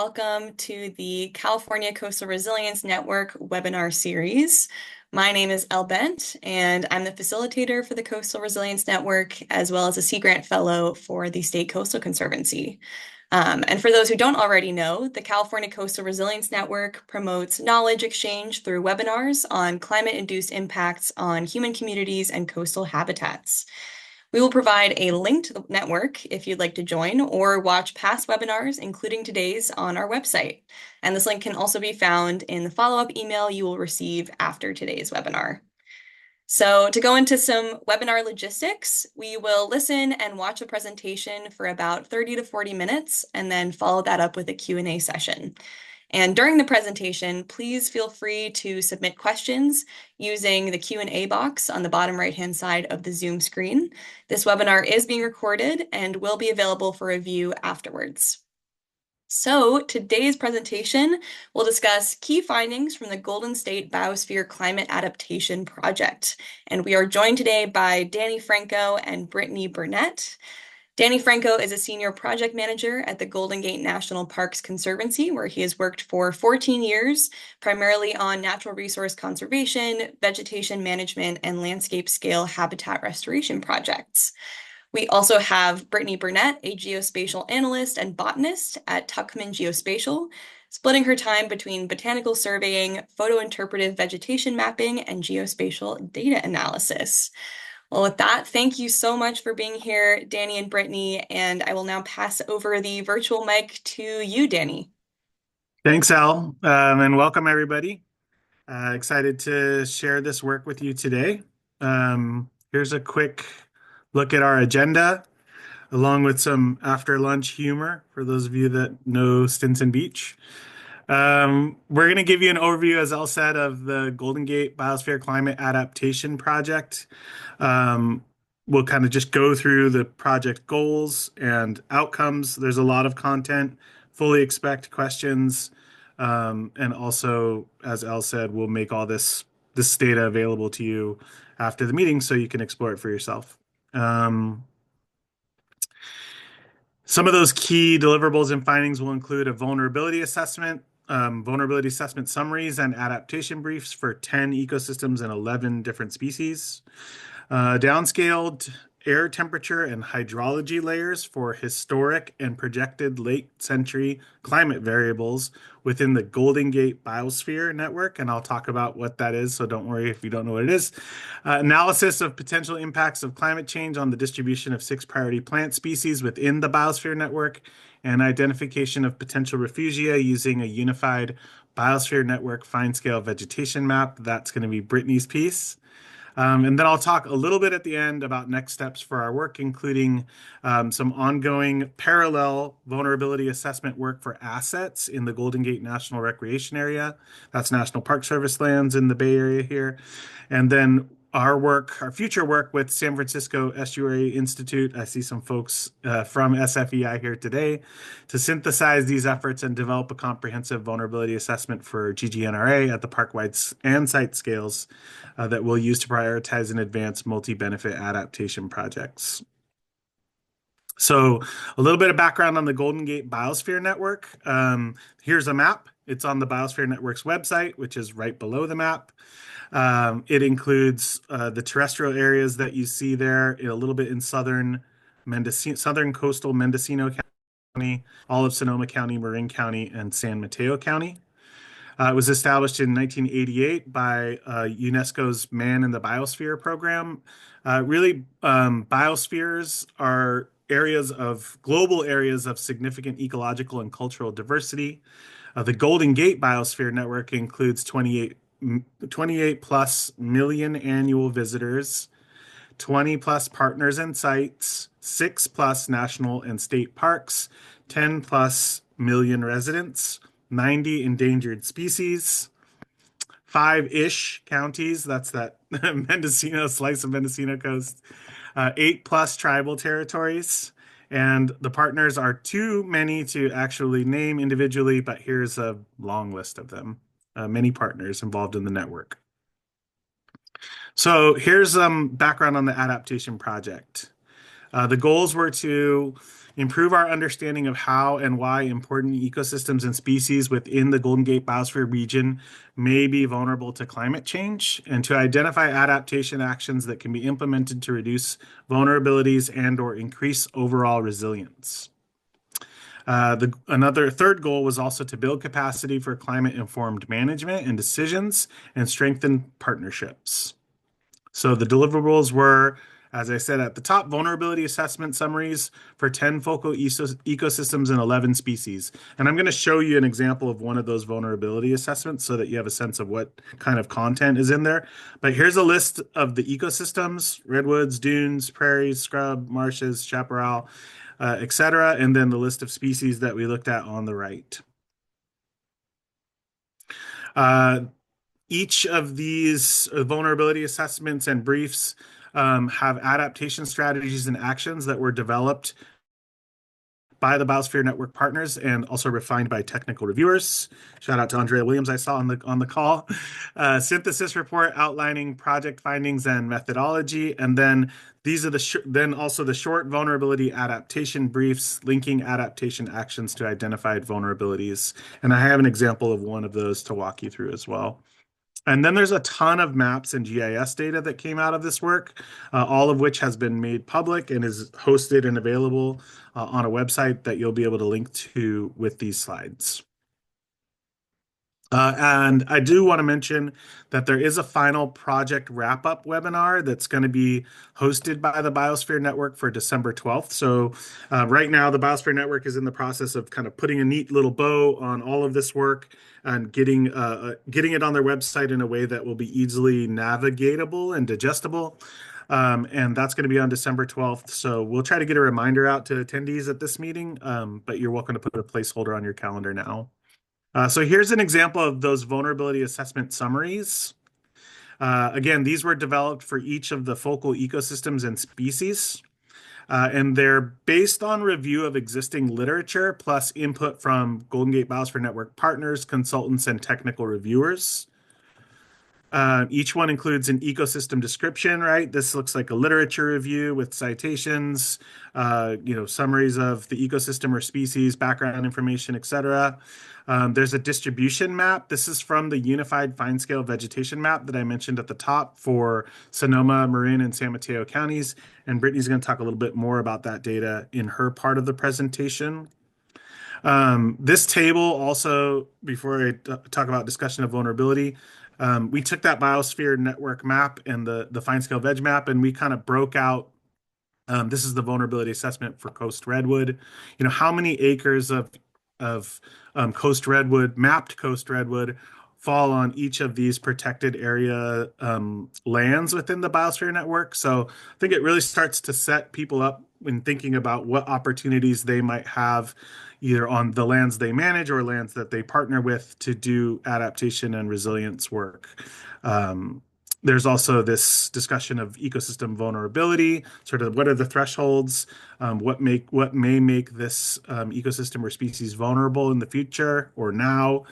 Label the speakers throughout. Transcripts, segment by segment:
Speaker 1: Welcome to the California Coastal Resilience Network webinar series. My name is Elle Bent, and I'm the facilitator for the Coastal Resilience Network, as well as a Sea Grant Fellow for the State Coastal Conservancy. And for those who don't already know, the California Coastal Resilience Network promotes knowledge exchange through webinars on climate-induced impacts on human communities and coastal habitats. We will provide a link to the network if you'd like to join or watch past webinars, including today's, on our website. And this link can also be found in the follow-up email you will receive after today's webinar. So to go into some webinar logistics, we will listen and watch a presentation for about 30 to 40 minutes and then follow that up with a Q&A session. And during the presentation, please feel free to submit questions using the Q&A box on the bottom right-hand side of the Zoom screen. This webinar is being recorded and will be available for review afterwards. So today's presentation will discuss key findings from the Golden Gate Biosphere Climate Adaptation Project. And we are joined today by Danny Franco and Brittany Burnett. Danny Franco is a senior project manager at the Golden Gate National Parks Conservancy, where he has worked for 14 years, primarily on natural resource conservation, vegetation management, and landscape scale habitat restoration projects. We also have Brittany Burnett, a geospatial analyst and botanist at Tuckman Geospatial, splitting her time between botanical surveying, photo-interpretive vegetation mapping, and geospatial data analysis. Well, with that, thank you so much for being here, Danny and Brittany, and I will now pass over the virtual mic to you, Danny.
Speaker 2: Thanks, Al, and welcome everybody. Excited to share this work with you today. Here's a quick look at our agenda, along with some after lunch humor for those of you that know Stinson Beach. We're going to give you an overview, as Al said, of the Golden Gate Biosphere Climate Adaptation Project. We'll kind of just go through the project goals and outcomes. There's a lot of content. Fully expect questions. And also, as Al said, we'll make all this data available to you after the meeting so you can explore it for yourself. Some of those key deliverables and findings will include a vulnerability assessment, vulnerability assessment summaries, and adaptation briefs for 10 ecosystems and 11 different species. Downscaled air temperature and hydrology layers for historic and projected late century climate variables within the Golden Gate Biosphere network. And I'll talk about what that is, so don't worry if you don't know what it is. Analysis of potential impacts of climate change on the distribution of 6 priority plant species within the Biosphere network, and identification of potential refugia using a unified Biosphere network fine-scale vegetation map. That's going to be Brittany's piece. And then I'll talk a little bit at the end about next steps for our work, including some ongoing parallel vulnerability assessment work for assets in the Golden Gate National Recreation Area. That's National Park Service lands in the Bay Area here. And then our future work with San Francisco Estuary Institute. I see some folks from SFEI here today to synthesize these efforts and develop a comprehensive vulnerability assessment for GGNRA at the park-wide and site scales that we'll use to prioritize and advance multi-benefit adaptation projects. So a little bit of background on the Golden Gate Biosphere Network. Here's a map. It's on the Biosphere Network's website, which is right below the map. It includes the terrestrial areas that you see there, a little bit in southern coastal Mendocino County, all of Sonoma County, Marin County, and San Mateo County. It was established in 1988 by UNESCO's Man in the Biosphere program. Biospheres are global areas of significant ecological and cultural diversity. The Golden Gate Biosphere Network includes 28 plus million annual visitors, 20 plus partners and sites, 6 plus national and state parks, 10 plus million residents, 90 endangered species, 5-ish counties, that's that slice of Mendocino coast, 8 plus tribal territories, and the partners are too many to actually name individually, but here's a long list of them. Many partners involved in the network. So here's some background on the adaptation project. The goals were to improve our understanding of how and why important ecosystems and species within the Golden Gate Biosphere region may be vulnerable to climate change, and to identify adaptation actions that can be implemented to reduce vulnerabilities and or increase overall resilience. Another third goal was also to build capacity for climate-informed management and decisions and strengthen partnerships. So the deliverables were, as I said at the top, vulnerability assessment summaries for 10 focal ecosystems and 11 species. And I'm going to show you an example of one of those vulnerability assessments so that you have a sense of what kind of content is in there. But here's a list of the ecosystems: redwoods, dunes, prairies, scrub, marshes, chaparral, etc., and then the list of species that we looked at on the right. Uh, each of these vulnerability assessments and briefs have adaptation strategies and actions that were developed by the Biosphere Network partners and also refined by technical reviewers. Shout out to Andrea Williams, I saw on the call. Synthesis report outlining project findings and methodology, and then these are then also the short vulnerability adaptation briefs linking adaptation actions to identified vulnerabilities. And I have an example of one of those to walk you through as well. And then there's a ton of maps and GIS data that came out of this work, all of which has been made public and is hosted and available on a website that you'll be able to link to with these slides. And I do want to mention that there is a final project wrap-up webinar that's going to be hosted by the Biosphere Network for December 12th. So right now, the Biosphere Network is in the process of kind of putting a neat little bow on all of this work and getting it on their website in a way that will be easily navigatable and digestible. And that's going to be on December 12th. So we'll try to get a reminder out to attendees at this meeting, but you're welcome to put a placeholder on your calendar now. So here's an example of those vulnerability assessment summaries. Again, these were developed for each of the focal ecosystems and species, and they're based on review of existing literature plus input from Golden Gate Biosphere Network partners, consultants, and technical reviewers. Each one includes an ecosystem description, right? This looks like a literature review with citations, summaries of the ecosystem or species, background information, etc. There's a distribution map. This is from the Unified Fine-Scale Vegetation Map that I mentioned at the top for Sonoma, Marin, and San Mateo counties. And Brittany's going to talk a little bit more about that data in her part of the presentation. This table also, before I talk about discussion of vulnerability, we took that Biosphere Network map and the fine scale veg map, and we kind of broke out. This is the vulnerability assessment for coast redwood. How many acres of coast redwood, mapped coast redwood, fall on each of these protected area lands within the Biosphere Network. So I think it really starts to set people up when thinking about what opportunities they might have either on the lands they manage or lands that they partner with to do adaptation and resilience work. There's also this discussion of ecosystem vulnerability, sort of what are the thresholds, what may make this ecosystem or species vulnerable in the future or now.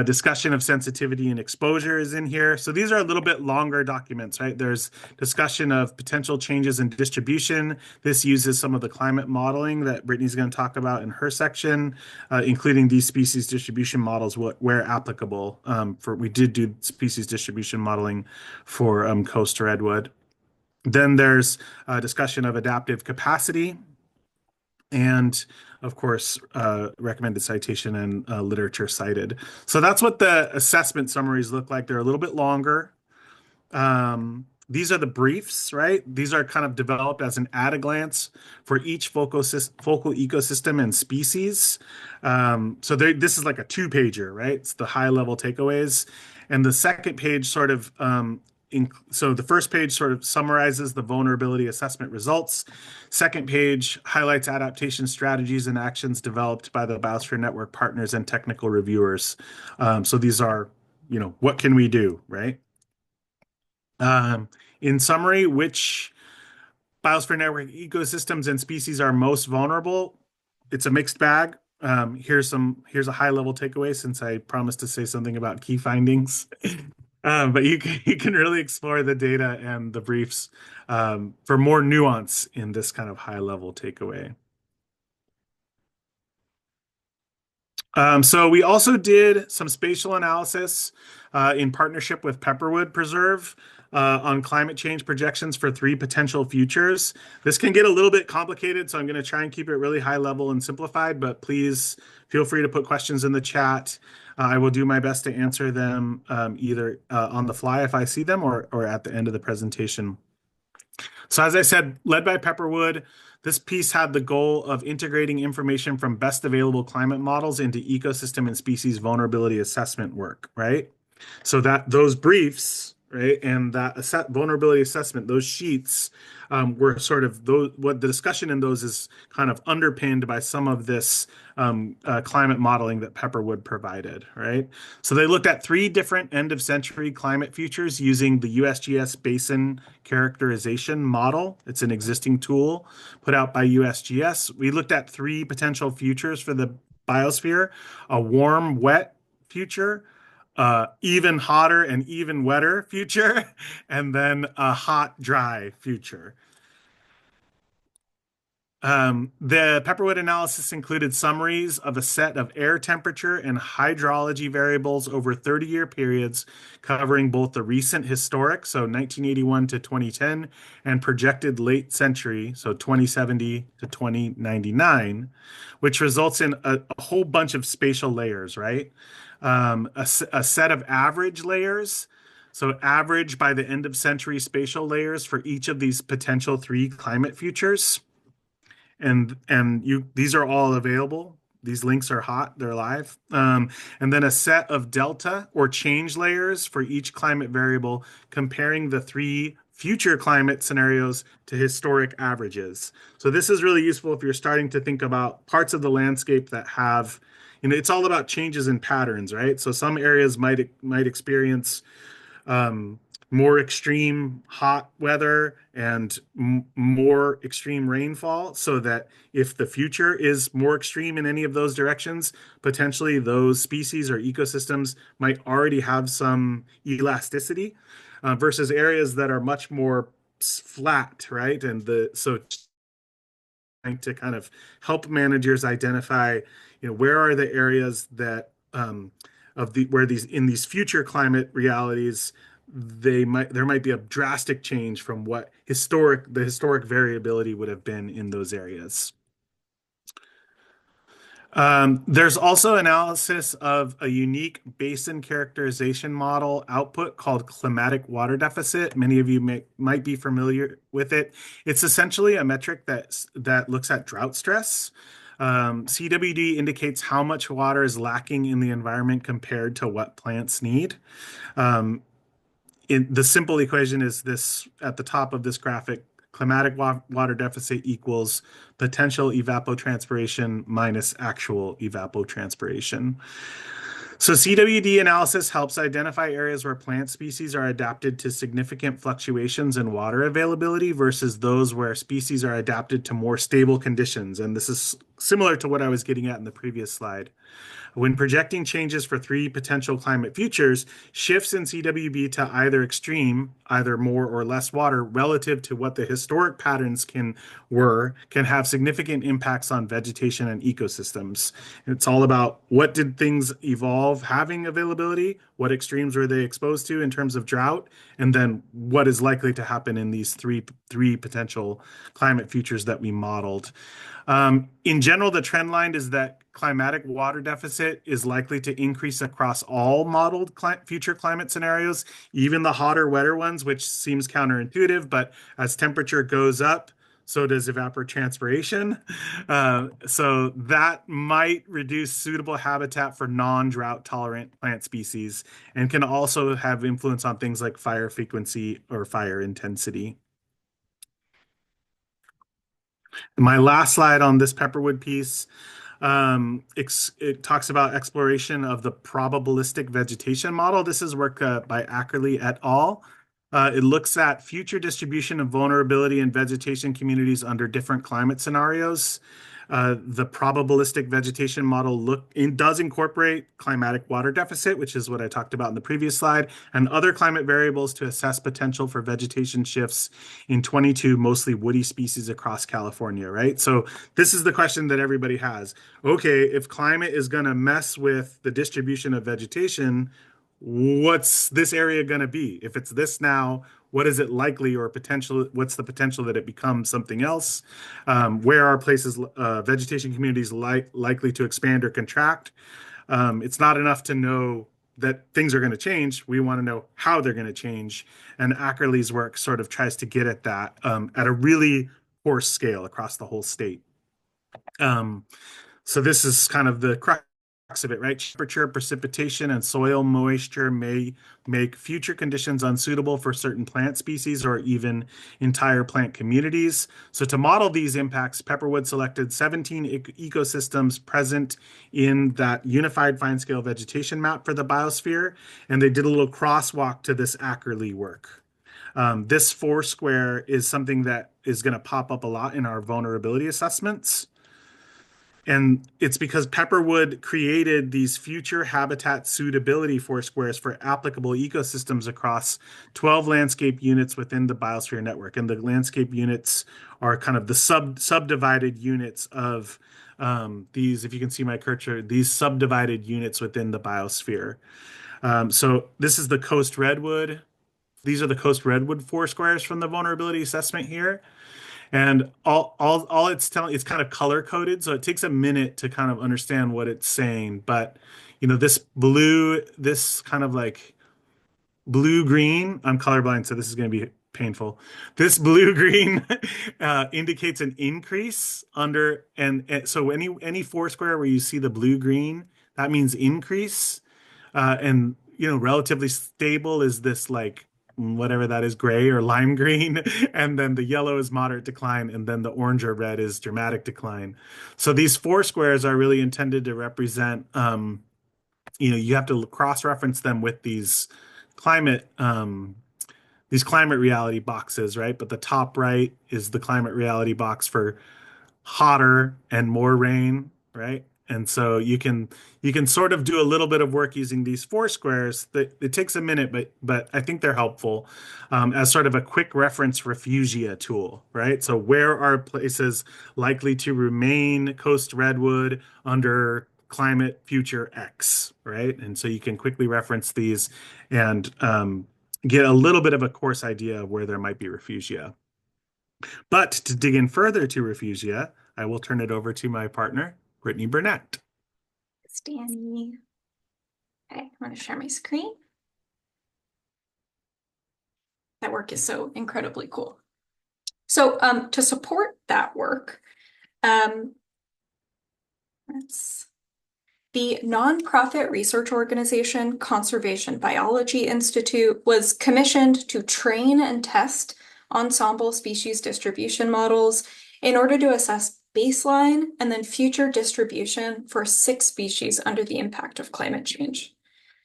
Speaker 2: Discussion of sensitivity and exposure is in here. So these are a little bit longer documents, right? There's discussion of potential changes in distribution. This uses some of the climate modeling that Brittany's going to talk about in her section, including these species distribution models, where applicable. We did do species distribution modeling for coast redwood. Then there's a discussion of adaptive capacity, and of course, recommended citation and literature cited. So that's what the assessment summaries look like. They're a little bit longer. These are the briefs, right? These are kind of developed as an at-a-glance for each focal ecosystem and species. This is like a two-pager, right? It's the high-level takeaways. And the second page sort of so the first page sort of summarizes the vulnerability assessment results. Second page highlights adaptation strategies and actions developed by the Biosphere Network partners and technical reviewers. So these are, what can we do, right? In summary, which Biosphere Network ecosystems and species are most vulnerable? It's a mixed bag. Here's a high-level takeaway since I promised to say something about key findings. But you can really explore the data and the briefs for more nuance in this kind of high-level takeaway. So we also did some spatial analysis in partnership with Pepperwood Preserve on climate change projections for three potential futures. This can get a little bit complicated, so I'm going to try and keep it really high level and simplified, but please feel free to put questions in the chat. I will do my best to answer them either on the fly if I see them or at the end of the presentation. So as I said, led by Pepperwood, this piece had the goal of integrating information from best available climate models into ecosystem and species vulnerability assessment work, right? So that those briefs, right, and that vulnerability assessment, those sheets were sort of those. What the discussion in those is kind of underpinned by some of this climate modeling that Pepperwood provided, right? So they looked at three different end of century climate futures using the USGS basin characterization model. It's an existing tool put out by USGS. We looked at three potential futures for the biosphere: a warm, wet future, even hotter and even wetter future, and then a hot, dry future. The Pepperwood analysis included summaries of a set of air temperature and hydrology variables over 30-year periods, covering both the recent historic, so 1981 to 2010, and projected late century, so 2070 to 2099, which results in a whole bunch of spatial layers, right? A set of average layers. So average by the end of century spatial layers for each of these potential three climate futures, and you these are all available. These links are hot, they're live. And then a set of delta or change layers for each climate variable, comparing the three future climate scenarios to historic averages. So this is really useful if you're starting to think about parts of the landscape that have, it's all about changes in patterns, right? So some areas might experience um, more extreme hot weather and more extreme rainfall, so that if the future is more extreme in any of those directions, potentially those species or ecosystems might already have some elasticity versus areas that are much more flat, right? And trying to kind of help managers identify, where are the areas that of the where these in these future climate realities there might be a drastic change from what the historic variability would have been in those areas. There's also analysis of a unique basin characterization model output called climatic water deficit. Many of you might be familiar with it. It's essentially a metric that looks at drought stress. CWD indicates how much water is lacking in the environment compared to what plants need. The simple equation is this at the top of this graphic: climatic water deficit equals potential evapotranspiration minus actual evapotranspiration. So CWD analysis helps identify areas where plant species are adapted to significant fluctuations in water availability versus those where species are adapted to more stable conditions. And this is similar to what I was getting at in the previous slide. When projecting changes for three potential climate futures, shifts in CWB to either extreme, either more or less water, relative to what the historic patterns can have significant impacts on vegetation and ecosystems. It's all about what did things evolve having availability, what extremes were they exposed to in terms of drought, and then what is likely to happen in these three potential climate futures that we modeled. In general, the trend line is that climatic water deficit is likely to increase across all modeled future climate scenarios, even the hotter, wetter ones, which seems counterintuitive, but as temperature goes up, so does evapotranspiration. So that might reduce suitable habitat for non-drought tolerant plant species and can also have influence on things like fire frequency or fire intensity. My last slide on this Pepperwood piece, it talks about exploration of the probabilistic vegetation model. This is work by Ackerley et al. It looks at future distribution of vulnerability in vegetation communities under different climate scenarios. The probabilistic vegetation model does incorporate climatic water deficit, which is what I talked about in the previous slide, and other climate variables to assess potential for vegetation shifts in 22 mostly woody species across California, right? So this is the question that everybody has. Okay, if climate is going to mess with the distribution of vegetation, what's this area going to be? If it's this now, what is it likely or potential? What's the potential that it becomes something else? Where are places, vegetation communities likely to expand or contract? It's not enough to know that things are going to change. We want to know how they're going to change. And Ackerley's work sort of tries to get at that at a really coarse scale across the whole state. So this is kind of the crux of it, right? Temperature, precipitation, and soil moisture may make future conditions unsuitable for certain plant species or even entire plant communities. So to model these impacts, Pepperwood selected 17 ecosystems present in that unified fine-scale vegetation map for the biosphere, and they did a little crosswalk to this Ackerley work. This foursquare is something that is going to pop up a lot in our vulnerability assessments. And it's because Pepperwood created these future habitat suitability foursquares for applicable ecosystems across 12 landscape units within the biosphere network. And the landscape units are kind of the subdivided units of these, if you can see my cursor, these subdivided units within the biosphere. So this is the coast redwood. These are the coast redwood foursquares from the vulnerability assessment here. And all it's telling, it's kind of color coded, so it takes a minute to kind of understand what it's saying. But this kind of like blue green, I'm colorblind, so this is going to be painful. This blue green indicates an increase under, and so any foursquare where you see the blue green, that means increase. And relatively stable is this like whatever that is, gray or lime green, and then the yellow is moderate decline, and then the orange or red is dramatic decline. So these four squares are really intended to represent, you have to cross-reference them with these climate reality boxes, right? But the top right is the climate reality box for hotter and more rain, right? And so you can sort of do a little bit of work using these four squares. That it takes a minute, but I think they're helpful as sort of a quick reference refugia tool, right? So where are places likely to remain coast redwood under climate future X, right? And so you can quickly reference these and get a little bit of a coarse idea of where there might be refugia. But to dig in further to refugia, I will turn it over to my partner, Brittany Burnett.
Speaker 1: It's Danny. Okay, I'm going to share my screen. That work is so incredibly cool. So to support that work, the nonprofit research organization Conservation Biology Institute was commissioned to train and test ensemble species distribution models in order to assess baseline and then future distribution for 6 species under the impact of climate change.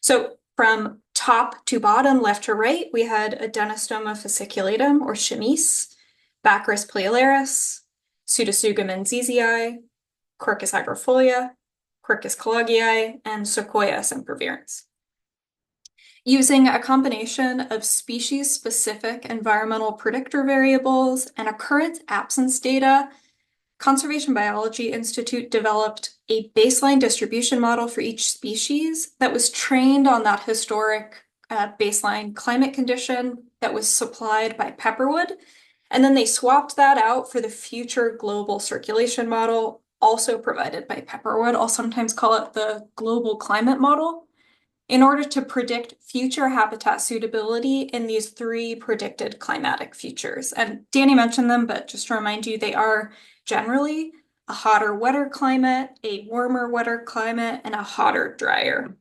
Speaker 1: So from top to bottom, left to right, we had Adenostoma fasciculatum or chamise, Baccharis pleolaris, Pseudotsuga menzii, Quercus agrifolia, Quercus collegii, and Sequoia sempervirens. Using a combination of species-specific environmental predictor variables and occurrence absence data, Conservation Biology Institute developed a baseline distribution model for each species that was trained on that historic baseline climate condition that was supplied by Pepperwood. And then they swapped that out for the future global circulation model, also provided by Pepperwood. I'll sometimes call it the global climate model, in order to predict future habitat suitability in these 3 predicted climatic futures. And Danny mentioned them, but just to remind you, they are generally a hotter, wetter climate, a warmer, wetter climate, and a hotter, drier.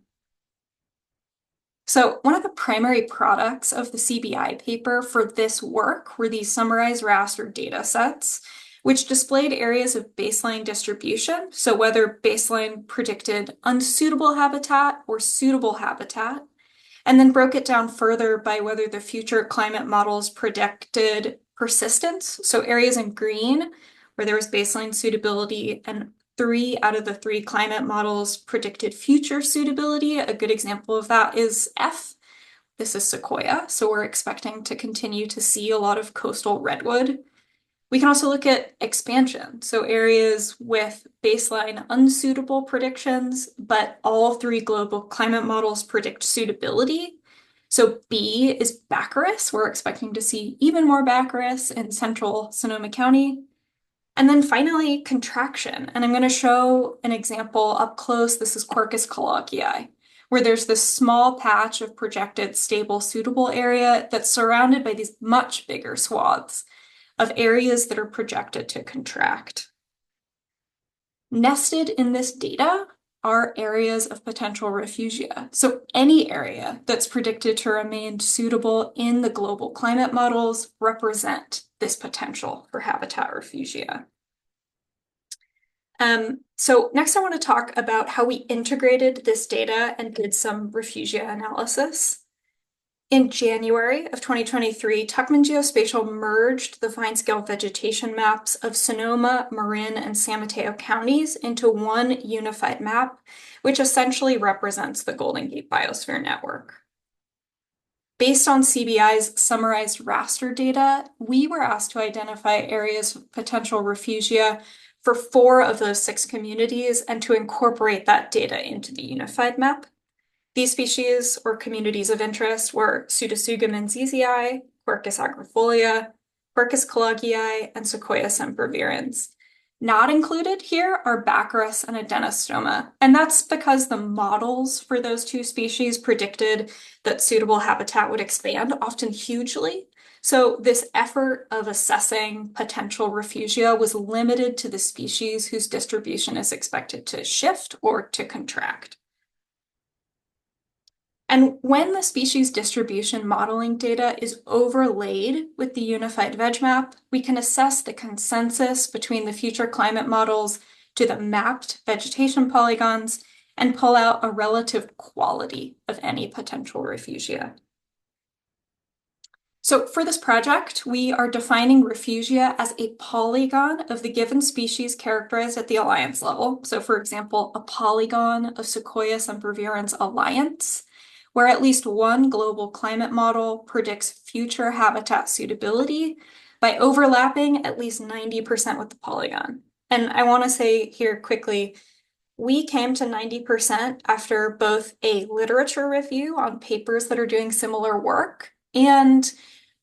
Speaker 1: So one of the primary products of the CBI paper for this work were these summarized raster data sets, which displayed areas of baseline distribution, so whether baseline predicted unsuitable habitat or suitable habitat, and then broke it down further by whether the future climate models predicted persistence, so areas in green
Speaker 3: where there was baseline suitability, and 3 out of the 3 climate models predicted future suitability. A good example of that is F. This is Sequoia, so we're expecting to continue to see a lot of coastal redwood. We can also look at expansion, so areas with baseline unsuitable predictions, but all 3 global climate models predict suitability. So B is Baccharis. We're expecting to see even more Baccharis in central Sonoma County. And then finally, contraction. And I'm going to show an example up close. This is Quercus colloquii, where there's this small patch of projected stable suitable area that's surrounded by these much bigger swaths of areas that are projected to contract. Nested in this data are areas of potential refugia. So any area that's predicted to remain suitable in the global climate models represent this potential for habitat refugia. So next I want to talk about how we integrated this data and did some refugia analysis. In January of 2023, Tuckman Geospatial merged the fine-scale vegetation maps of Sonoma, Marin, and San Mateo counties into one unified map, which essentially represents the Golden Gate Biosphere network. Based on CBI's summarized raster data, we were asked to identify areas of potential refugia for 4 of those 6 communities and to incorporate that data into the unified map. These species or communities of interest were Pseudosugum menziesii, Quercus agrifolia, Quercus colloquii, and Sequoia sempervirens. Not included here are Baccharis and Adenostoma, and that's because the models for those 2 species predicted that suitable habitat would expand, often hugely. So this effort of assessing potential refugia was limited to the species whose distribution is expected to shift or to contract. And when the species distribution modeling data is overlaid with the unified veg map, we can assess the consensus between the future climate models to the mapped vegetation polygons and pull out a relative quality of any potential refugia. So for this project, we are defining refugia as a polygon of the given species characterized at the alliance level. So for example, a polygon of Sequoia sempervirens alliance, where at least one global climate model predicts future habitat suitability by overlapping at least 90% with the polygon. And I want to say here quickly, we came to 90% after both a literature review on papers that are doing similar work and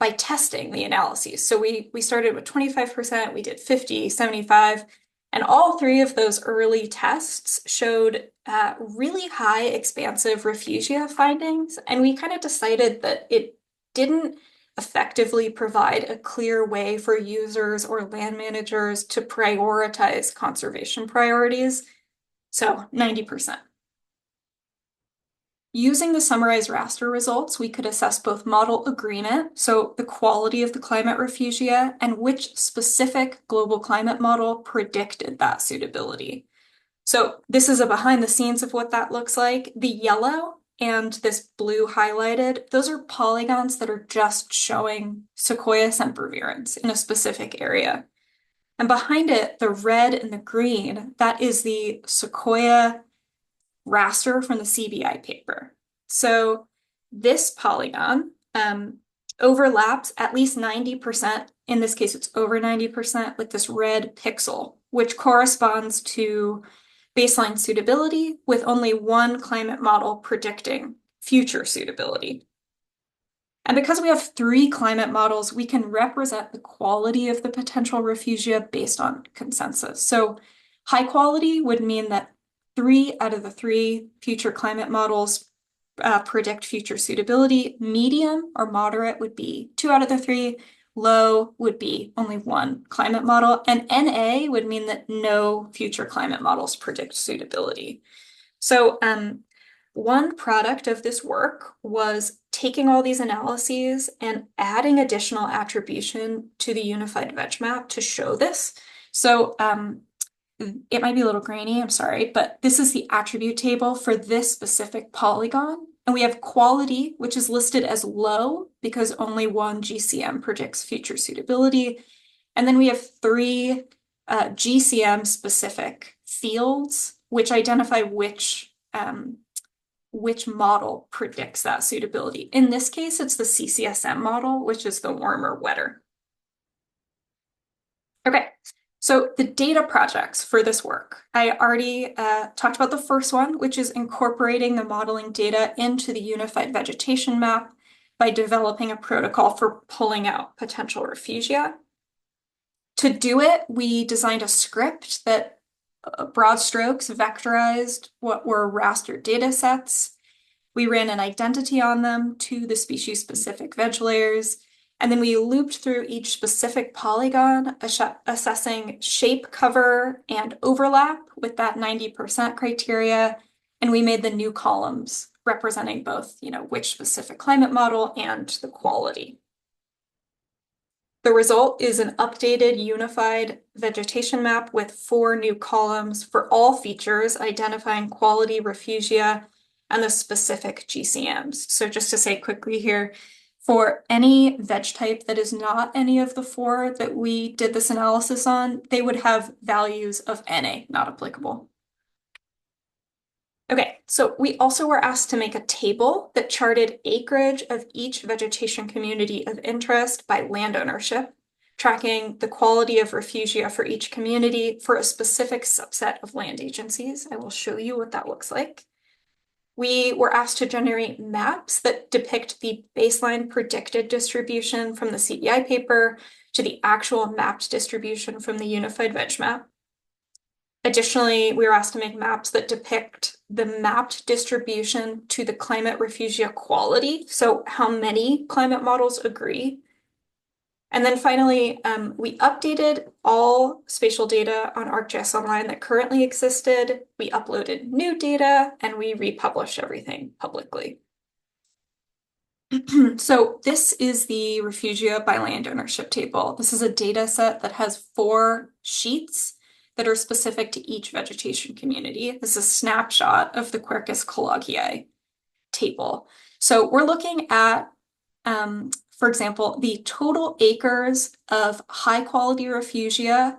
Speaker 3: by testing the analyses. So we started with 25%, we did 50, 75, and all 3 of those early tests showed really high expansive refugia findings, and we kind of decided that it didn't effectively provide a clear way for users or land managers to prioritize conservation priorities. So 90%. Using the summarized raster results, we could assess both model agreement, so the quality of the climate refugia, and which specific global climate model predicted that suitability. So this is a behind the scenes of what that looks like. The yellow and this blue highlighted, those are polygons that are just showing Sequoia sempervirens in a specific area. And behind it, the red and the green, that is the Sequoia raster from the CBI paper. So this polygon overlaps at least 90%, in this case it's over 90%, with this red pixel, which corresponds to baseline suitability with only one climate model predicting future suitability. And because we have 3 climate models, we can represent the quality of the potential refugia based on consensus. So high quality would mean that 3 out of the 3 future climate models predict future suitability. Medium or moderate would be 2 out of the 3. Low would be only 1 climate model. And NA would mean that no future climate models predict suitability. So one product of this work was taking all these analyses and adding additional attribution to the unified veg map to show this. So it might be a little grainy, I'm sorry, but this is the attribute table for this specific polygon. And we have quality, which is listed as low because only one GCM predicts future suitability. And then we have 3 GCM-specific fields, which identify which model predicts that suitability. In this case, it's the CCSM model, which is the warmer, wetter. Okay, so the data projects for this work. I already talked about the first one, which is incorporating the modeling data into the unified vegetation map by developing a protocol for pulling out potential refugia. To do it, we designed a script that broad strokes vectorized what were raster data sets. We ran an identity on them to the species-specific veg layers, and then we looped through each specific polygon, assessing shape, cover, and overlap with that 90% criteria, and we made the new columns representing both, which specific climate model and the quality. The result is an updated unified vegetation map with 4 new columns for all features identifying quality, refugia, and the specific GCMs. So just to say quickly here, for any veg type that is not any of the 4 that we did this analysis on, they would have values of NA, not applicable. Okay, so we also were asked to make a table that charted acreage of each vegetation community of interest by land ownership, tracking the quality of refugia for each community for a specific subset of land agencies. I will show you what that looks like. We were asked to generate maps that depict the baseline predicted distribution from the CBI paper to the actual mapped distribution from the unified veg map. Additionally, we were asked to make maps that depict the mapped distribution to the climate refugia quality, so how many climate models agree. And then finally, we updated all spatial data on ArcGIS Online that currently existed. We uploaded new data, and we republished everything publicly. So this is the refugia by land ownership table. This is a data set that has 4 sheets that are specific to each vegetation community. This is a snapshot of the Quercus cologiae table. So we're looking at, for example, the total acres of high quality refugia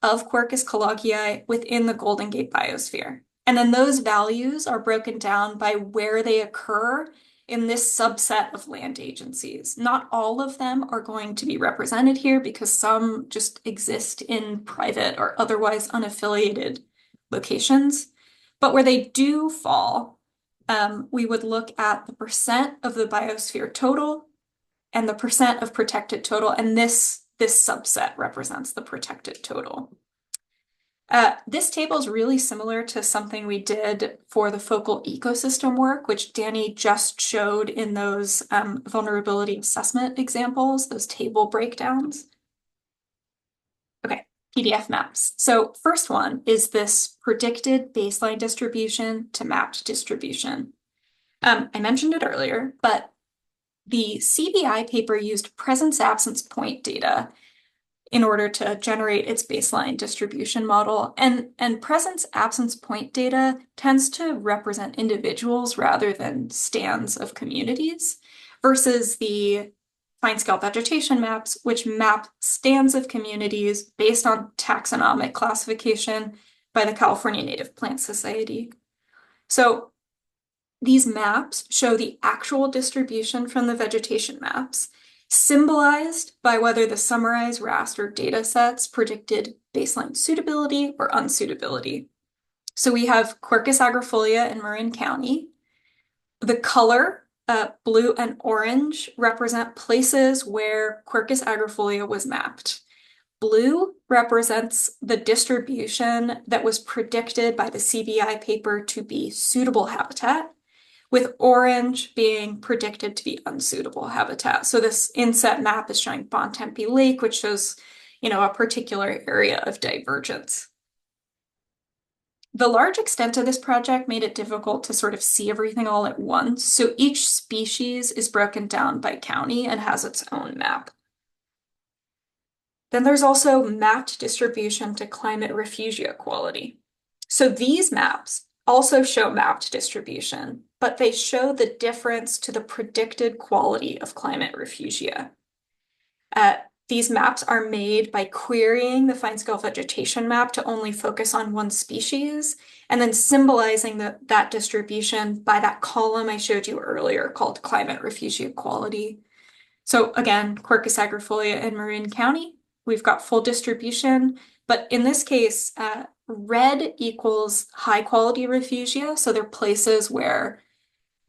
Speaker 3: of Quercus cologiae within the Golden Gate Biosphere. And then those values are broken down by where they occur in this subset of land agencies. Not all of them are going to be represented here because some just exist in private or otherwise unaffiliated locations. But where they do fall, we would look at the percent of the biosphere total and the percent of protected total, and this subset represents the protected total. This table is really similar to something we did for the focal ecosystem work, which Danny just showed in those vulnerability assessment examples, those table breakdowns. Okay, PDF maps. So first one is this predicted baseline distribution to mapped distribution. I mentioned it earlier, but the CBI paper used presence-absence point data in order to generate its baseline distribution model. And presence-absence point data tends to represent individuals rather than stands of communities, versus the fine-scale vegetation maps, which map stands of communities based on taxonomic classification by the California Native Plant Society. So these maps show the actual distribution from the vegetation maps, symbolized by whether the summarized raster data sets predicted baseline suitability or unsuitability. So we have Quercus agrifolia in Marin County. The color, blue and orange, represent places where Quercus agrifolia was mapped. Blue represents the distribution that was predicted by the CBI paper to be suitable habitat, with orange being predicted to be unsuitable habitat. So this inset map is showing Bontempi Lake, which shows, a particular area of divergence. The large extent of this project made it difficult to sort of see everything all at once. So each species is broken down by county and has its own map. Then there's also mapped distribution to climate refugia quality. So these maps also show mapped distribution, but they show the difference to the predicted quality of climate refugia. These maps are made by querying the fine-scale vegetation map to only focus on one species, and then symbolizing that distribution by that column I showed you earlier called climate refugia quality. So again, Quercus agrifolia in Marin County, we've got full distribution, but in this case, red equals high quality refugia. So they're places where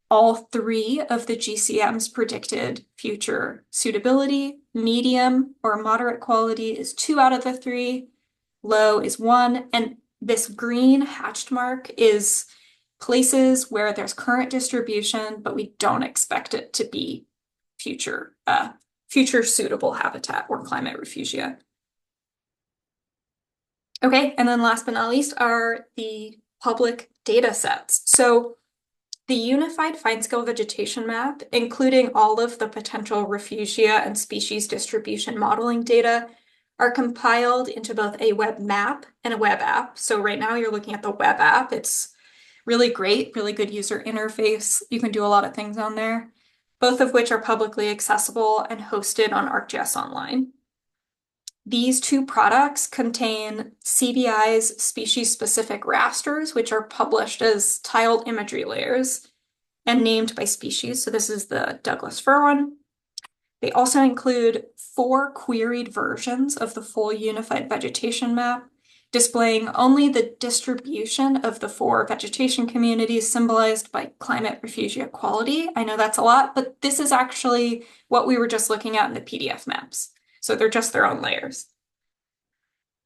Speaker 3: all three of the GCMs predicted future suitability. Medium or moderate quality is 2 out of the 3. Low is 1. And this green hatched mark is places where there's current distribution, but we don't expect it to be future suitable habitat or climate refugia. Okay, and then last but not least are the public data sets. So the Unified Fine-Scale Vegetation Map, including all of the potential refugia and species distribution modeling data, are compiled into both a web map and a web app. So right now you're looking at the web app. It's really great, really good user interface. You can do a lot of things on there, both of which are publicly accessible and hosted on ArcGIS Online. These two products contain CBI's species-specific rasters, which are published as tiled imagery layers and named by species. So this is the Douglas fir one. They also include 4 queried versions of the full unified vegetation map, displaying only the distribution of the 4 vegetation communities symbolized by climate refugia quality. I know that's a lot, but this is actually what we were just looking at in the PDF maps. So they're just their own layers.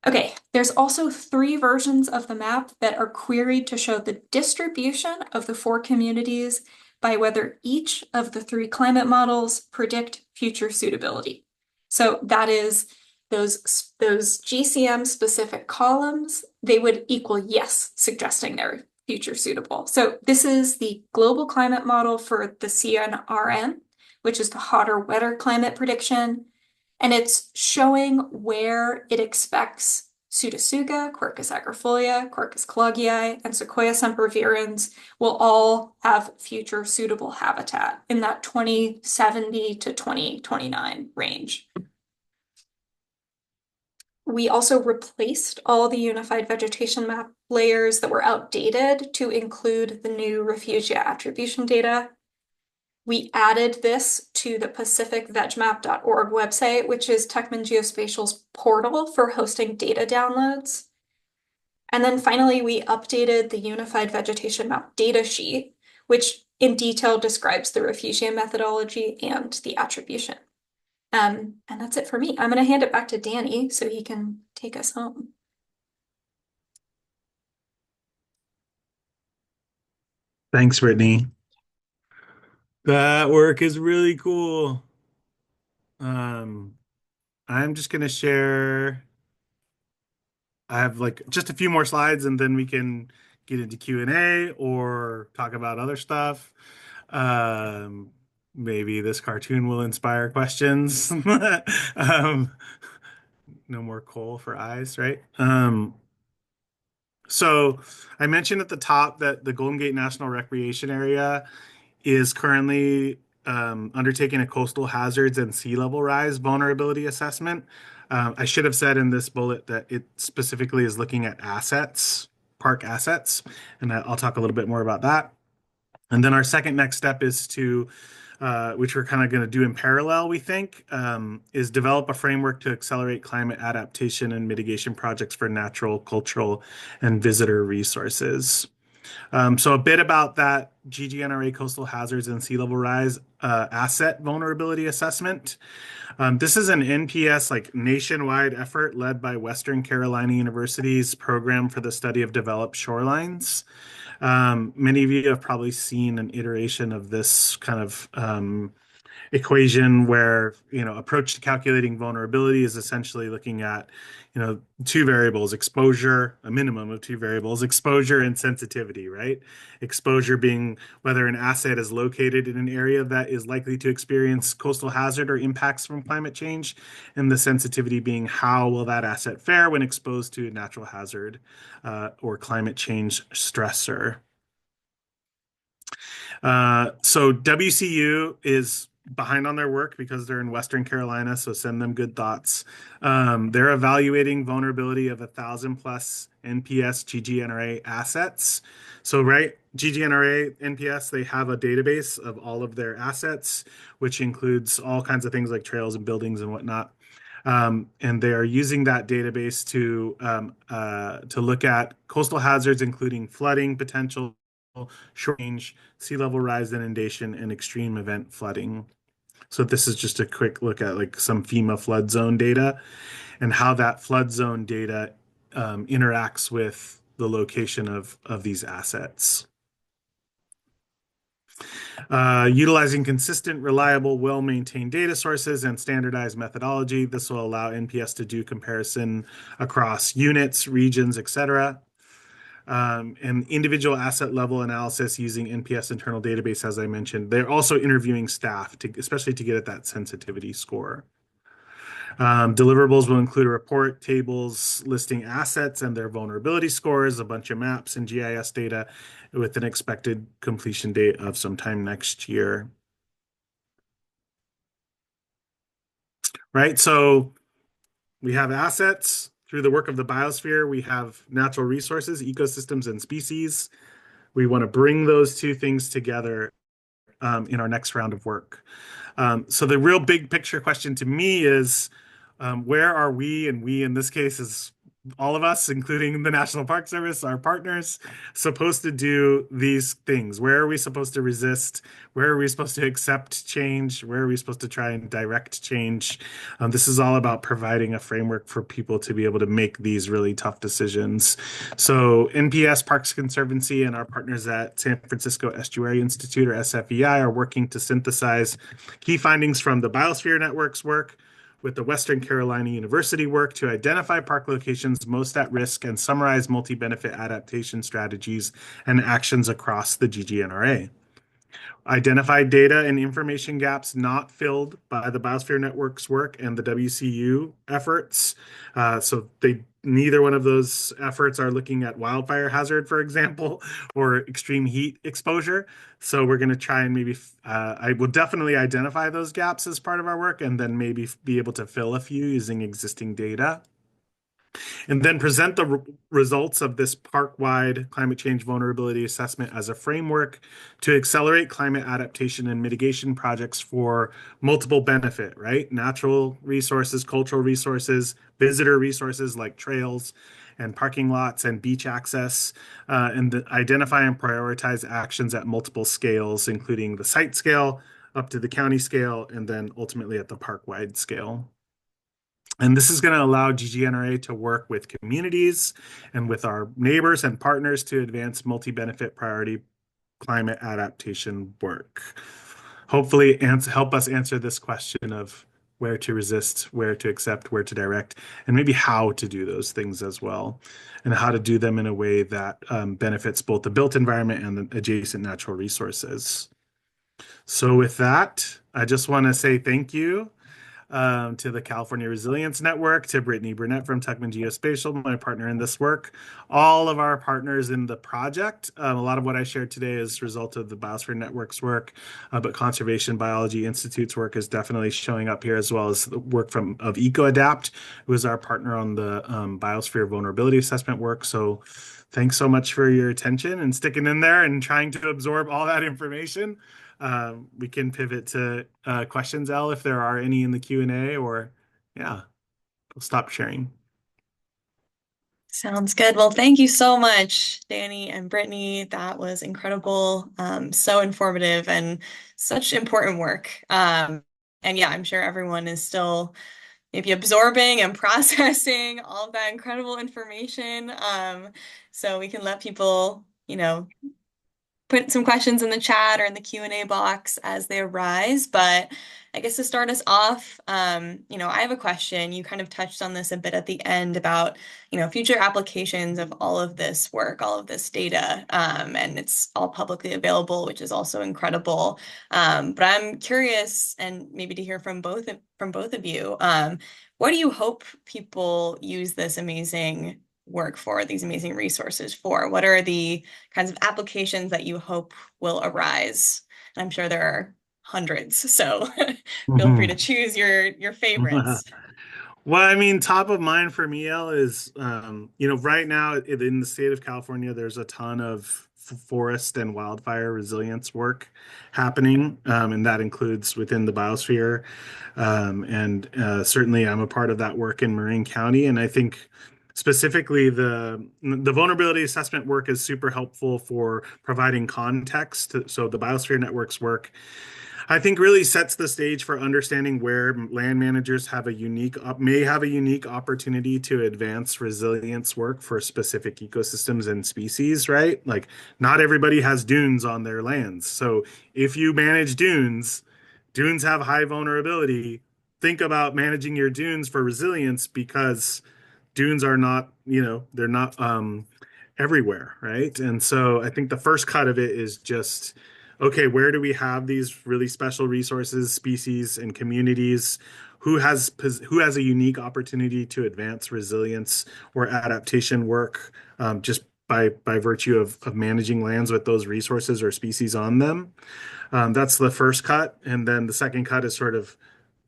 Speaker 3: Okay, there's also 3 versions of the map that are queried to show the distribution of the 4 communities by whether each of the 3 climate models predict future suitability. So that is those GCM specific columns, they would equal yes, suggesting they're future suitable. So this is the global climate model for the CRN, which is the hotter, wetter climate prediction. And it's showing where it expects Pseudotsuga, Quercus agrifolia, Quercus cloggii, and Sequoia sempervirens will all have future suitable habitat in that 2070 to 2029 range. We also replaced all the unified vegetation map layers that were outdated to include the new refugia attribution data. We added this to the pacificvegemap.org website, which is Techman Geospatial's portal for hosting data downloads. And then finally, we updated the Unified Vegetation Map datasheet, which in detail describes the refugia methodology and the attribution. And that's it for me. I'm going to hand it back to Danny so he can take us home.
Speaker 2: Thanks, Brittany. That work is really cool. I'm just going to share. I have like just a few more slides and then we can get into Q&A or talk about other stuff. Maybe this cartoon will inspire questions. No more coal for eyes, right? So I mentioned at the top that the Golden Gate National Recreation Area is currently undertaking a coastal hazards and sea level rise vulnerability assessment. I should have said in this bullet that it specifically is looking at assets, park assets, and I'll talk a little bit more about that. And then our second next step is to, which we're kind of going to do in parallel, we think, is develop a framework to accelerate climate adaptation and mitigation projects for natural, cultural, and visitor resources. So a bit about that GGNRA coastal hazards and sea level rise asset vulnerability assessment. This is an NPS like nationwide effort led by Western Carolina University's program for the study of developed shorelines. Many of you have probably seen an iteration of this kind of equation where, approach to calculating vulnerability is essentially looking at, 2 variables, exposure, a minimum of 2 variables, exposure and sensitivity, right? Exposure being whether an asset is located in an area that is likely to experience coastal hazard or impacts from climate change, and the sensitivity being how will that asset fare when exposed to a natural hazard or climate change stressor. So WCU is behind on their work because they're in Western Carolina, so send them good thoughts. They're evaluating vulnerability of 1,000 plus NPS GGNRA assets. So, right, GGNRA, NPS, they have a database of all of their assets, which includes all kinds of things like trails and buildings and whatnot. And they are using that database to look at coastal hazards, including flooding potential, short range, sea level rise, inundation, and extreme event flooding. So this is just a quick look at like some FEMA flood zone data and how that flood zone data interacts with the location of these assets. Utilizing consistent, reliable, well-maintained data sources and standardized methodology. This will allow NPS to do comparison across units, regions, etc. And individual asset level analysis using NPS internal database, as I mentioned. They're also interviewing staff, especially to get at that sensitivity score. Deliverables will include a report, tables listing assets and their vulnerability scores, a bunch of maps and GIS data with an expected completion date of sometime next year. Right, so we have assets through the work of the biosphere. We have natural resources, ecosystems, and species. We want to bring those two things together in our next round of work. So the real big picture question to me is, where are we, and we in this case is all of us, including the National Park Service, our partners, supposed to do these things? Where are we supposed to resist? Where are we supposed to accept change? Where are we supposed to try and direct change? This is all about providing a framework for people to be able to make these really tough decisions. So NPS, Parks Conservancy, and our partners at San Francisco Estuary Institute, or SFEI, are working to synthesize key findings from the Biosphere Network's work with the Western Carolina University work to identify park locations most at risk and summarize multi-benefit adaptation strategies and actions across the GGNRA. Identify data and information gaps not filled by the Biosphere Network's work and the WCU efforts. So neither one of those efforts are looking at wildfire hazard, for example, or extreme heat exposure. So we're going to try and maybe, I will definitely identify those gaps as part of our work and then maybe be able to fill a few using existing data. And then present the results of this park-wide climate change vulnerability assessment as a framework to accelerate climate adaptation and mitigation projects for multiple benefit, right? Natural resources, cultural resources, visitor resources like trails and parking lots and beach access, and identify and prioritize actions at multiple scales, including the site scale, up to the county scale, and then ultimately at the park-wide scale. And this is going to allow GGNRA to work with communities and with our neighbors and partners to advance multi-benefit priority climate adaptation work. Hopefully help us answer this question of where to resist, where to accept, where to direct, and maybe how to do those things as well, and how to do them in a way that benefits both the built environment and the adjacent natural resources. So with that, I just want to say thank you to the California Resilience Network, to Brittany Burnett from Tuckman Geospatial, my partner in this work, all of our partners in the project. A lot of what I shared today is a result of the Biosphere Network's work, but Conservation Biology Institute's work is definitely showing up here, as well as the work of EcoAdapt, who is our partner on the Biosphere Vulnerability Assessment work. So thanks so much for your attention and sticking in there and trying to absorb all that information. We can pivot to questions, Elle, if there are any in the Q&A, or yeah, we'll stop sharing.
Speaker 1: Sounds good. Well, thank you so much, Danny and Brittany. That was incredible, so informative and such important work. And yeah, I'm sure everyone is still maybe absorbing and processing all of that incredible information. So we can let people, put some questions in the chat or in the Q&A box as they arise. But I guess to start us off, I have a question. You kind of touched on this a bit at the end about, future applications of all of this work, all of this data, and it's all publicly available, which is also incredible. But I'm curious, and maybe to hear from both of you, what do you hope people use this amazing work for, these amazing resources for? What are the kinds of applications that you hope will arise? And I'm sure there are hundreds. So feel free
Speaker 2: Mhm.
Speaker 1: to choose your favorites.
Speaker 2: Well, I mean, top of mind for me, El, is right now in the state of California, there's a ton of forest and wildfire resilience work happening, and that includes within the biosphere. And certainly, I'm a part of that work in Marin County, and I think specifically the vulnerability assessment work is super helpful for providing context. So the Biosphere Network's work, I think, really sets the stage for understanding where land managers may have a unique opportunity to advance resilience work for specific ecosystems and species, right? Like not everybody has dunes on their lands. So if you manage dunes, dunes have high vulnerability. Think about managing your dunes for resilience because dunes are not, they're not everywhere, right? And so I think the first cut of it is just, okay, where do we have these really special resources, species, and communities? Who has a unique opportunity to advance resilience or adaptation work, just by virtue of managing lands with those resources or species on them? That's the first cut, and then the second cut is sort of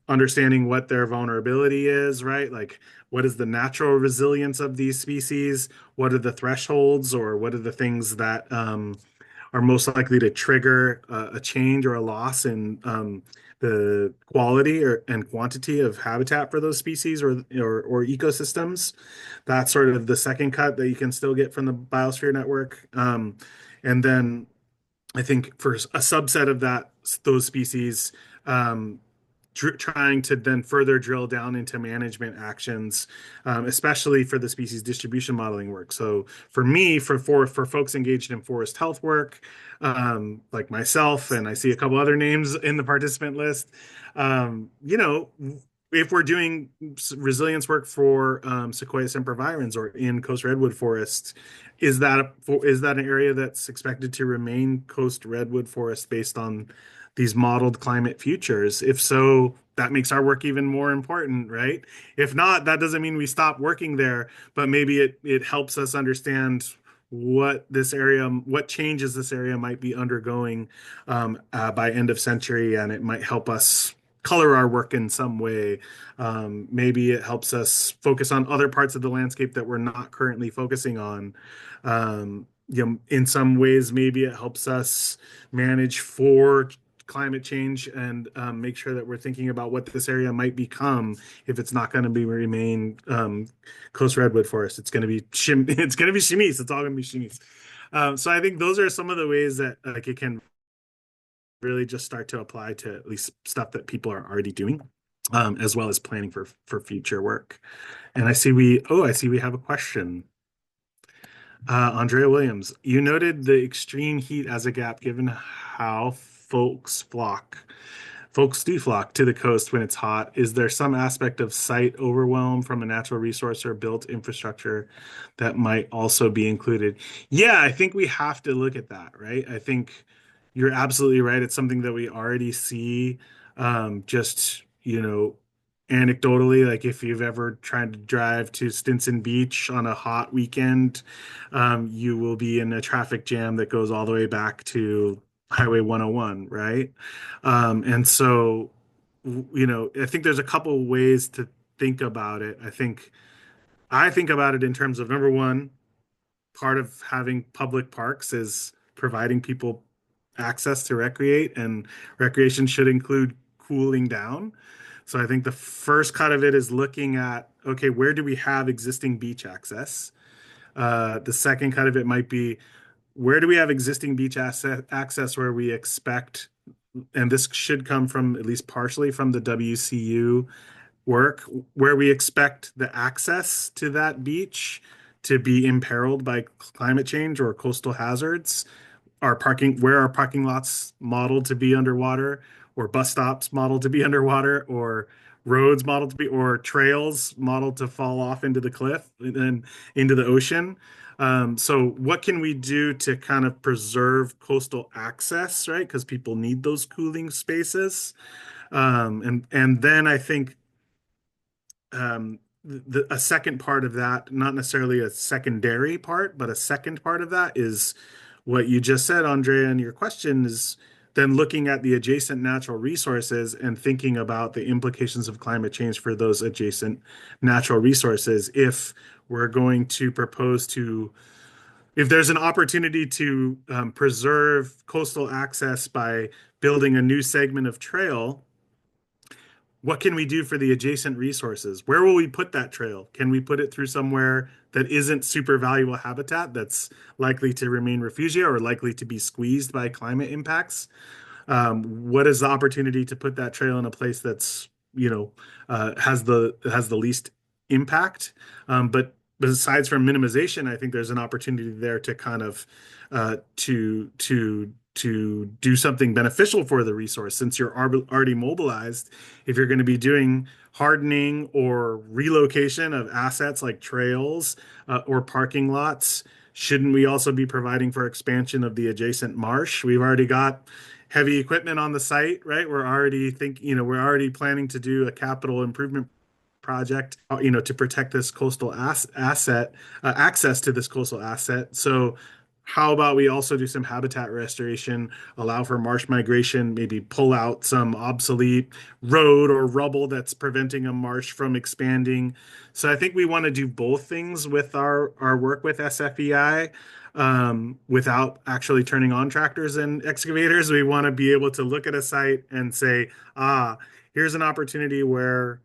Speaker 2: understanding what their vulnerability is, right? Like, what is the natural resilience of these species? What are the thresholds, or what are the things that are most likely to trigger a change or a loss in the quality and quantity of habitat for those species or ecosystems? That's sort of the second cut that you can still get from the Biosphere Network. And then I think for a subset of those species, um, trying to then further drill down into management actions, especially for the species distribution modeling work. So for me, for folks engaged in forest health work, like myself, and I see a couple other names in the participant list, if we're doing resilience work for Sequoia sempervirens or in coast redwood forests, is that an area that's expected to remain coast redwood forest based on these modeled climate futures? If so, that makes our work even more important, right? If not, that doesn't mean we stop working there, but maybe it helps us understand what changes this area might be undergoing by end of century, and it might help us color our work in some way. Maybe it helps us focus on other parts of the landscape that we're not currently focusing on. In some ways, maybe it helps us manage for climate change and make sure that we're thinking about what this area might become if it's not going to remain coast redwood forest. It's going to be it's going to be chamise. It's all going to be chamise. So I think those are some of the ways that like it can really just start to apply to at least stuff that people are already doing, as well as planning for future work. And I see we have a question. Andrea Williams, you noted the extreme heat as a gap given how folks do flock to the coast when it's hot. Is there some aspect of site overwhelm from a natural resource or built infrastructure that might also be included? Yeah, I think we have to look at that, right? I think you're absolutely right. It's something that we already see, just, anecdotally, like if you've ever tried to drive to Stinson Beach on a hot weekend, you will be in a traffic jam that goes all the way back to Highway 101, right? And so, I think there's a couple ways to think about it. I think about it in terms of number one, part of having public parks is providing people access to recreate, and recreation should include cooling down. So I think the first cut of it is looking at, okay, where do we have existing beach access? The second cut of it might be, where do we have existing beach access where we expect, and this should come from at least partially from the WCU work, where we expect the access to that beach to be imperiled by climate change or coastal hazards. Where are parking lots modeled to be underwater, or bus stops modeled to be underwater, or roads modeled to be, or trails modeled to fall off into the cliff and then into the ocean? So what can we do to kind of preserve coastal access, right? Because people need those cooling spaces. And then I think a second part of that, not necessarily a secondary part, but a second part of that is what you just said, Andrea, and your question is then looking at the adjacent natural resources and thinking about the implications of climate change for those adjacent natural resources. If we're going to propose to, if there's an opportunity to preserve coastal access by building a new segment of trail, what can we do for the adjacent resources? Where will we put that trail? Can we put it through somewhere that isn't super valuable habitat that's likely to remain refugia or likely to be squeezed by climate impacts? What is the opportunity to put that trail in a place that's, has the least impact? But besides from minimization, I think there's an opportunity there to kind of to do something beneficial for the resource since you're already mobilized. If you're going to be doing hardening or relocation of assets like trails or parking lots, shouldn't we also be providing for expansion of the adjacent marsh? We've already got heavy equipment on the site, right? We're already planning to do a capital improvement project, to protect this coastal asset, access to this coastal asset. So how about we also do some habitat restoration, allow for marsh migration, maybe pull out some obsolete road or rubble that's preventing a marsh from expanding. So I think we want to do both things with our work with SFEI, without actually turning on tractors and excavators. We want to be able to look at a site and say, here's an opportunity where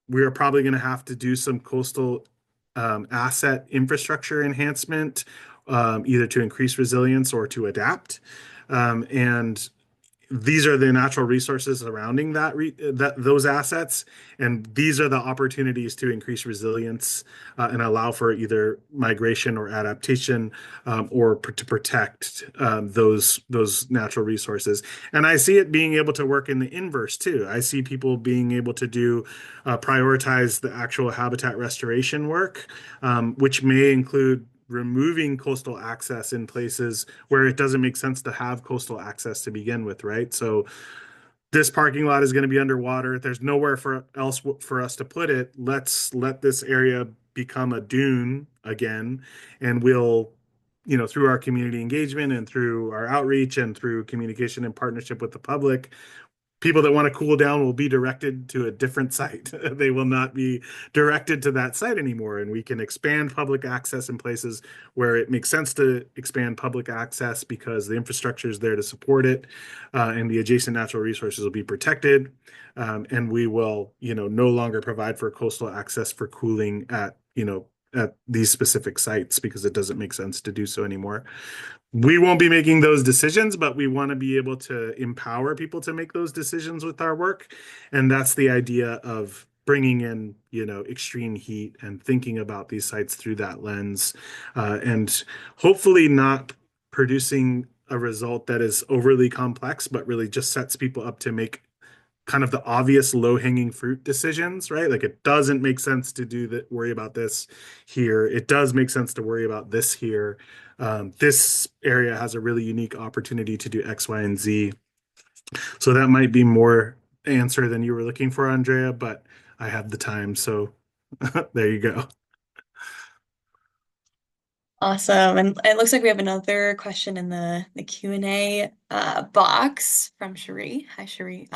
Speaker 2: we are probably going to have to do some coastal asset infrastructure enhancement, either to increase resilience or to adapt. And these are the natural resources surrounding those assets, and these are the opportunities to increase resilience and allow for either migration or adaptation, or to protect those natural resources. And I see it being able to work in the inverse too. I see people being able to prioritize the actual habitat restoration work, which may include removing coastal access in places where it doesn't make sense to have coastal access to begin with, right? So this parking lot is going to be underwater. There's nowhere else for us to put it. Let's let this area become a dune again, and we'll, through our community engagement and through our outreach and through communication and partnership with the public, people that want to cool down will be directed to a different site. They will not be directed to that site anymore. And we can expand public access in places where it makes sense to expand public access because the infrastructure is there to support it, and the adjacent natural resources will be protected. And we will, no longer provide for coastal access for cooling at these specific sites because it doesn't make sense to do so anymore. We won't be making those decisions, but we want to be able to empower people to make those decisions with our work. And that's the idea of bringing in, extreme heat and thinking about these sites through that lens, and hopefully not producing a result that is overly complex, but really just sets people up to make kind of the obvious low-hanging fruit decisions, right? Like it doesn't make sense to worry about this here. It does make sense to worry about this here. This area has a really unique opportunity to do X, Y, and Z. So that might be more answer than you were looking for, Andrea, but I have the time, so there you go.
Speaker 1: Awesome. And it looks like we have another question in the Q&A box from Cherie. Hi, Cherie.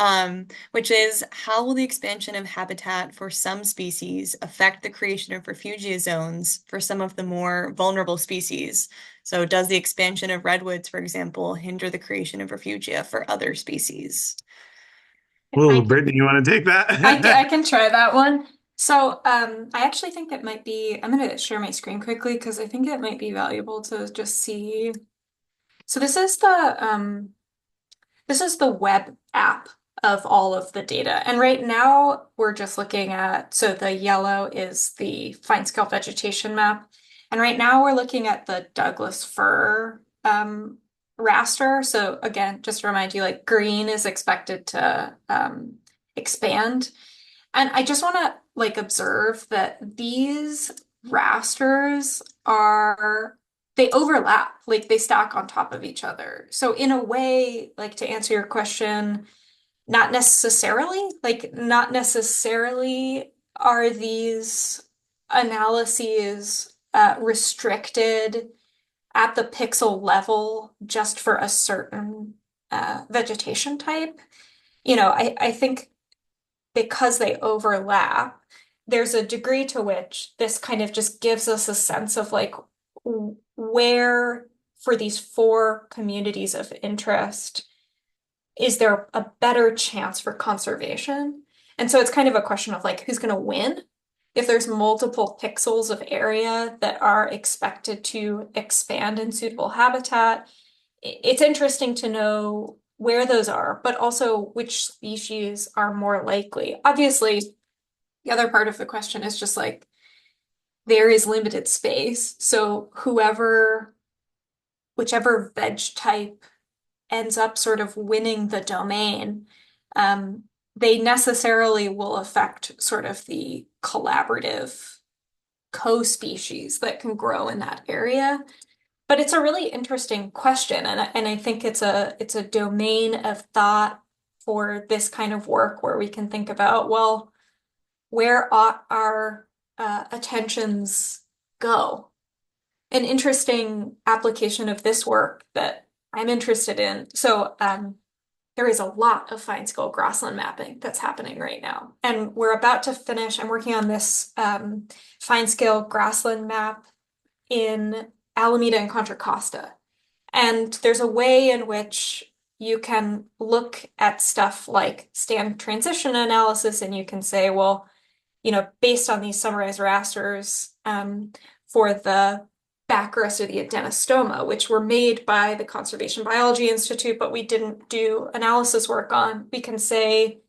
Speaker 1: Which is, how will the expansion of habitat for some species affect the creation of refugia zones for some of the more vulnerable species? So does the expansion of redwoods, for example, hinder the creation of refugia for other species?
Speaker 2: Oh, Brittany, you want to take that?
Speaker 3: I can try that one. So, I actually think it might be, I'm going to share my screen quickly because I think it might be valuable to just see. So this is the web app of all of the data. And right now we're just looking at, so the yellow is the fine scale vegetation map. And right now we're looking at the Douglas fir raster. So again, just to remind you, like green is expected to expand. And I just want to like observe that these rasters they overlap, like they stack on top of each other. So in a way, like to answer your question, not necessarily are these analyses restricted at the pixel level just for a certain vegetation type. I think because they overlap, there's a degree to which this kind of just gives us a sense of like where for these four communities of interest is there a better chance for conservation? And so it's kind of a question of like who's going to win if there's multiple pixels of area that are expected to expand in suitable habitat. It's interesting to know where those are, but also which species are more likely. Obviously, the other part of the question is just like there is limited space. So whichever veg type ends up sort of winning the domain, they necessarily will affect sort of the collaborative co-species that can grow in that area. But it's a really interesting question, and I think it's a domain of thought for this kind of work where we can think about, well, where ought our attentions go? An interesting application of this work that I'm interested in. So there is a lot of fine-scale grassland mapping that's happening right now. And we're about to finish, I'm working on this fine-scale grassland map in Alameda and Contra Costa. And there's a way in which you can look at stuff like stand transition analysis and you can say, well, based on these summarized rasters for the backrest or the adenostoma, which were made by the Conservation Biology Institute, but we didn't do analysis work on, we can say,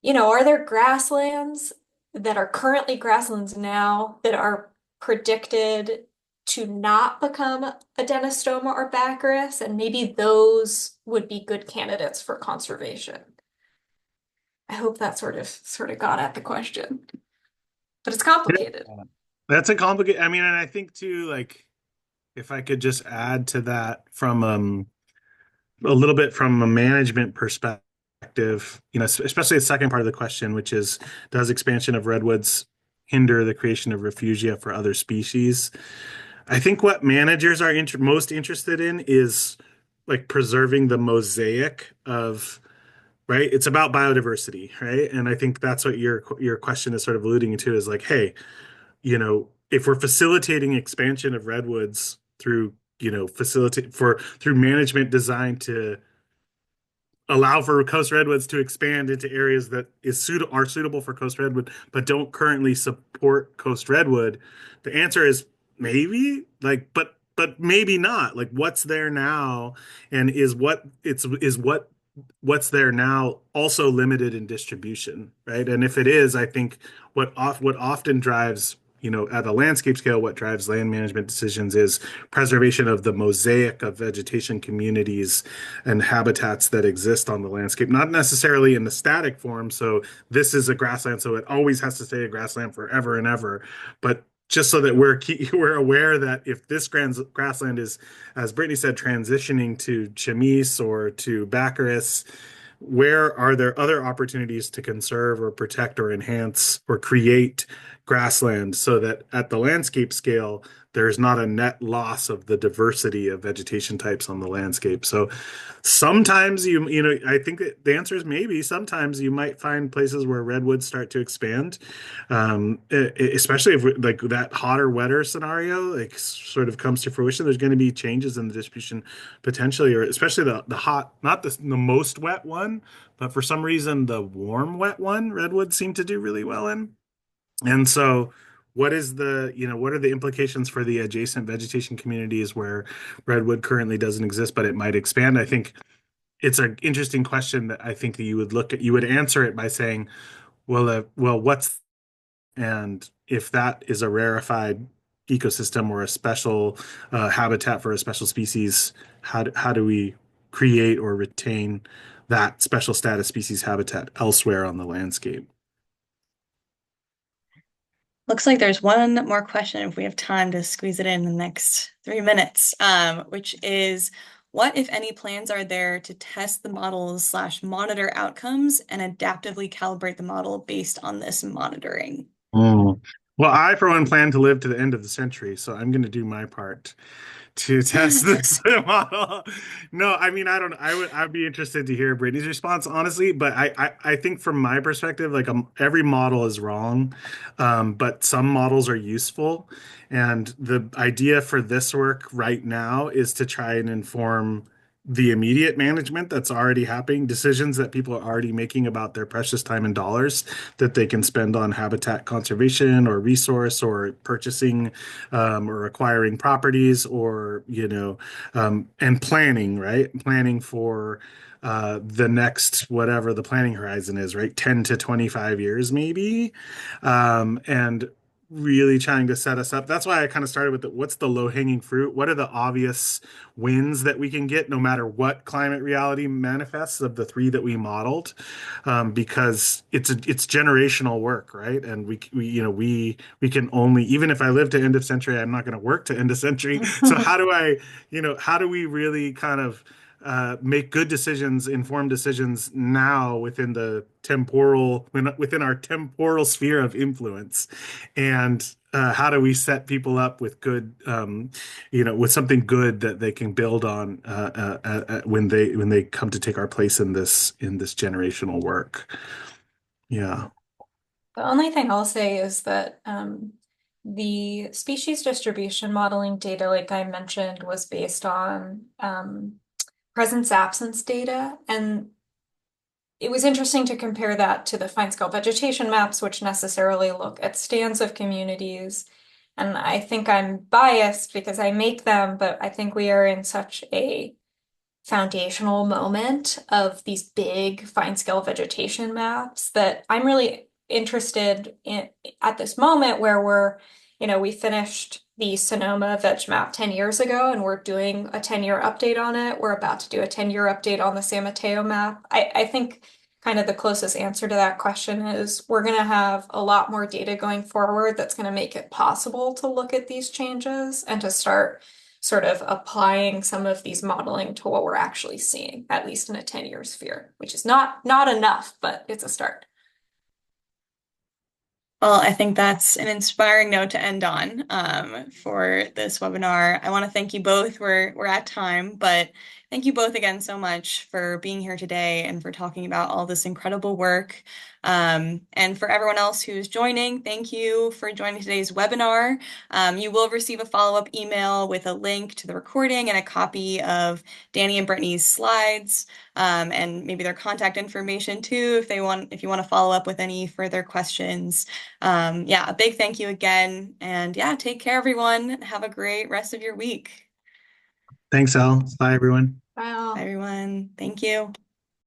Speaker 3: are there grasslands that are currently grasslands now that are predicted to not become adenostoma or backrest, and maybe those would be good candidates for conservation. I hope that sort of got at the question, but it's complicated.
Speaker 2: That's a complicated, I mean, and I think too, like, if I could just add to that from a little bit from a management perspective, especially the second part of the question, which is, does expansion of redwoods hinder the creation of refugia for other species? I think what managers are most interested in is like preserving the mosaic of, right? It's about biodiversity, right? And I think that's what your question is sort of alluding to is like, hey, if we're facilitating expansion of redwoods through, through management designed to allow for coast redwoods to expand into areas that are suitable for coast redwood, but don't currently support coast redwood, the answer is maybe, like, but maybe not. Like, what's there now, and what's there now also limited in distribution, right? And if it is, I think what often drives, at a landscape scale, what drives land management decisions is preservation of the mosaic of vegetation communities and habitats that exist on the landscape, not necessarily in the static form. So this is a grassland, so it always has to stay a grassland forever and ever. But just so that we're aware that if this grassland is, as Brittany said, transitioning to chamise or to baccharis, where are there other opportunities to conserve or protect or enhance or create grassland so that at the landscape scale, there's not a net loss of the diversity of vegetation types on the landscape. So sometimes I think that the answer is maybe sometimes you might find places where redwoods start to expand, especially if like that hotter, wetter scenario like sort of comes to fruition. There's going to be changes in the distribution potentially, or especially the hot, not the most wet one, but for some reason the warm, wet one, redwoods seem to do really well in. And so what are the implications for the adjacent vegetation communities where redwood currently doesn't exist, but it might expand? I think it's an interesting question that I think that you would answer it by saying, what's, and if that is a rarefied ecosystem or a special habitat for a special species, how do we create or retain that special status species habitat elsewhere on the landscape?
Speaker 1: Looks like there's one more question if we have time to squeeze it in the next 3 minutes, which is, what, if any, plans are there to test the models / monitor outcomes and adaptively calibrate the model based on this monitoring?
Speaker 2: Mm. Well, I, for one, plan to live to the end of the century, so I'm going to do my part to test this model. No, I mean, I don't, I'd be interested to hear Brittany's response, honestly, but I think from my perspective, like every model is wrong, but some models are useful. And the idea for this work right now is to try and inform the immediate management that's already happening, decisions that people are already making about their precious time and dollars that they can spend on habitat conservation or resource or purchasing or acquiring properties or, and planning, right? Planning for the next whatever the planning horizon is, right? 10 to 25 years, maybe. And really trying to set us up. That's why I kind of started with what's the low-hanging fruit? What are the obvious wins that we can get no matter what climate reality manifests of the three that we modeled? Because it's generational work, right? And we can only, even if I live to end of century, I'm not going to work to end of century. So how do we really kind of make good decisions, informed decisions now within our temporal sphere of influence, and how do we set people up with good, with something good that they can build on when they come to take our place in this generational work. Yeah.
Speaker 3: The only thing I'll say is that the species distribution modeling data, like I mentioned, was based on presence absence data. And it was interesting to compare that to the fine scale vegetation maps, which necessarily look at stands of communities. And I think I'm biased because I make them, but I think we are in such a foundational moment of these big fine scale vegetation maps that I'm really interested in at this moment where we finished the Sonoma Veg Map 10 years ago and we're doing a 10-year update on it. We're about to do a 10-year update on the San Mateo map. I think kind of the closest answer to that question is we're going to have a lot more data going forward that's going to make it possible to look at these changes and to start sort of applying some of these modeling to what we're actually seeing, at least in a 10-year sphere, which is not enough, but it's a start.
Speaker 1: Well, I think that's an inspiring note to end on for this webinar. I want to thank you both. We're at time, but thank you both again so much for being here today and for talking about all this incredible work. And for everyone else who's joining, thank you for joining today's webinar. You will receive a follow-up email with a link to the recording and a copy of Danny and Brittany's slides, and maybe their contact information too, if you want to follow up with any further questions. Yeah, a big thank you again. And yeah, take care, everyone. Have a great rest of your week.
Speaker 2: Thanks, Al. Bye, everyone.
Speaker 3: Wow.
Speaker 1: Bye, everyone. Thank you.